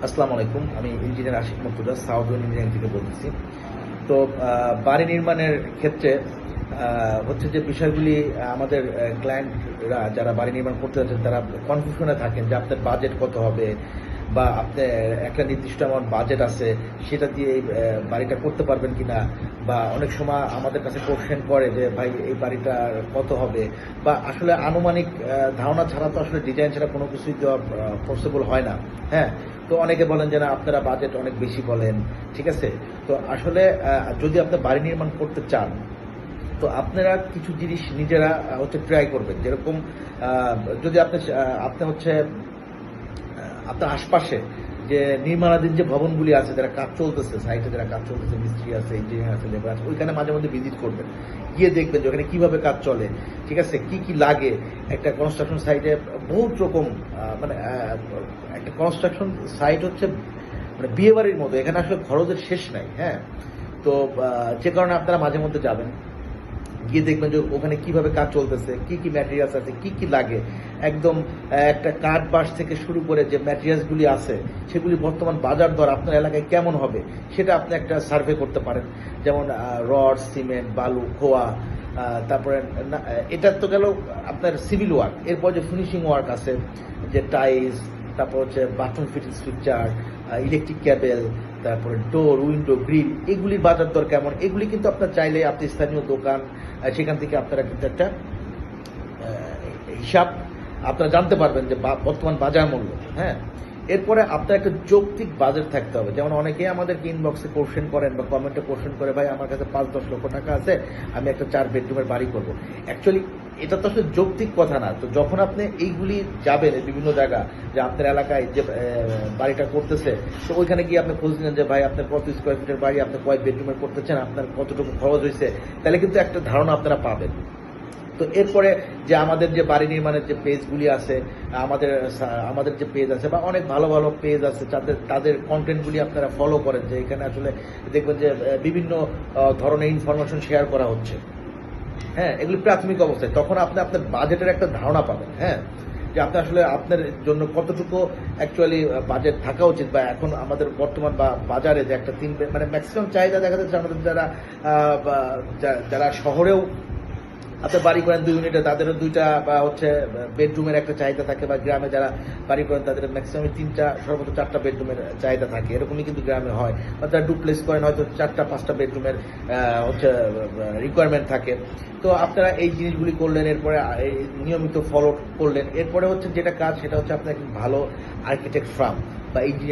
আসসালামু আলাইকুম। আমি engineer Ashiq Murtaza South Engineering থেকে বলতেছি। তো বাড়ি নির্মাণের ক্ষেত্রে হচ্ছে যে বিষয়গুলি আমাদের ক্লায়েন্টরা যারা বাড়ি নির্মাণ করতে যাচ্ছেন তারা কনফিউশনে থাকেন যে আপনার বাজেট কত হবে বা আপনার একটা নির্দিষ্ট অ্যামাউন্ট বাজেট আছে সেটা দিয়ে এই বাড়িটা করতে পারবেন কিনা, বা অনেক সময় আমাদের কাছে কোশ্চেন করে যে ভাই এই বাড়িটা কত হবে, বা আসলে আনুমানিক ধারণা ছাড়া তো আসলে ডিজাইন ছাড়া কোনো কিছুই দেওয়া পসিবল হয় না। হ্যাঁ, তো অনেকে বলেন যে না আপনারা বাজেট অনেক বেশি বলেন, ঠিক আছে। তো আসলে যদি আপনি বাড়ি নির্মাণ করতে চান তো আপনারা কিছু জিনিস নিজেরা হচ্ছে ট্রাই করবেন, যেরকম যদি আপনি হচ্ছে আপনার আশপাশে যে নির্মাণাধীন যে ভবনগুলি আছে, যারা কাজ চলতেছে, সাইটে যারা কাজ চলতেছে, মিস্ত্রি আছে, ইঞ্জিনিয়ার আছে, লেবার আছে, ওইখানে মাঝে মধ্যে ভিজিট করবেন, গিয়ে দেখবেন যে ওখানে কিভাবে কাজ চলে, ঠিক আছে, কি কি লাগে। একটা কনস্ট্রাকশন সাইটে বহুত রকম মানে একটা কনস্ট্রাকশন সাইট হচ্ছে মানে বিয়ে বাড়ির মতো, এখানে আসলে খরচের শেষ নাই। হ্যাঁ, তো যে কারণে আপনারা মাঝে মধ্যে যাবেন, গিয়ে দেখবেন যে ওখানে কিভাবে কাজ চলতেছে, কি কি ম্যাটেরিয়ালস আছে, কি কি লাগে, একদম একটা কাঠ বাঁশ থেকে শুরু করে যে ম্যাটেরিয়ালসগুলি আছে সেগুলি বর্তমান বাজার দর আপনার এলাকায় কেমন হবে সেটা আপনি একটা সার্ভে করতে পারেন। যেমন রড, সিমেন্ট, বালু, খোয়া, তারপরে এটা তো গেল আপনার সিভিল ওয়ার্ক। এরপর যে ফিনিশিং ওয়ার্ক আছে, যে টাইলস, তারপর হচ্ছে বাথরুম ফিটিং, স্ট্রাকচার, ইলেকট্রিক কেবল, তারপরে ডোর, উইন্ডো, গ্রিল, এগুলির বাজার দর কেমন, এগুলি কিন্তু আপনার চাইলে আপনি স্থানীয় দোকান সেখান থেকে আপনারা কিন্তু একটা হিসাব আপনারা জানতে পারবেন যে বর্তমান বাজার মূল্য। হ্যাঁ, এরপরে আপনার একটা যৌক্তিক বাজেট থাকতে হবে। যেমন অনেকেই আমাদেরকে ইনবক্সে কোশ্চেন করেন বা কমেন্টে কোশ্চেন করে, ভাই আমার কাছে 5-10 লক্ষ টাকা আছে, আমি একটা 4 বেডরুমের বাড়ি করব। অ্যাকচুয়ালি এটা তো আসলে যৌক্তিক কথা না। তো যখন আপনি এইগুলি যাবেন বিভিন্ন জায়গা, যে আপনার এলাকায় যে বাড়িটা করতেছে, তো ওইখানে গিয়ে আপনি খোঁজ নেন যে ভাই আপনার কত স্কোয়ার ফিটের বাড়ি, আপনি কয় বেডরুমের করতেছেন, আপনার কতটুকু খরচ হয়েছে, তাহলে কিন্তু একটা ধারণা আপনারা পাবেন। তো এরপরে যে আমাদের যে বাড়ি নির্মাণের যে পেজগুলি আছে, আমাদের যে পেজ আছে বা অনেক ভালো ভালো পেজ আছে, তাদের কন্টেন্টগুলি আপনারা ফলো করেন, যে এখানে আসলে দেখবেন যে বিভিন্ন ধরনের ইনফরমেশন শেয়ার করা হচ্ছে। হ্যাঁ, এগুলি প্রাথমিক অবস্থায়, তখন আপনি আপনার বাজেটের একটা ধারণা পাবেন। হ্যাঁ, যে আপনি আসলে আপনার জন্য কতটুকু অ্যাকচুয়ালি বাজেট থাকা উচিত, বা এখন আমাদের বর্তমান বাজারে যে একটা মানে ম্যাক্সিমাম চাহিদা দেখা যাচ্ছে আমাদের যারা শহরেও আপনি বাড়ি করেন 2 ইউনিটে, তাদেরও 2টা বা হচ্ছে বেডরুমের একটা চাহিদা থাকে, বা গ্রামে যারা বাড়ি করেন তাদের ম্যাক্সিমাম 3টা সর্বোচ্চ 4টা বেডরুমের চাহিদা থাকে, এরকমই কিন্তু গ্রামে হয়। বা তারা ডুপ্লেক্স করেন, হয়তো 4টা-5টা বেডরুমের হচ্ছে রিকোয়ারমেন্ট থাকে। তো আপনারা এই জিনিসগুলি করলেন, এরপরে নিয়মিত ফলো করলেন। এরপরে হচ্ছে যেটা কাজ সেটা হচ্ছে আপনার ভালো আর্কিটেক্ট ফার্ম বা ইঞ্জিনিয়ার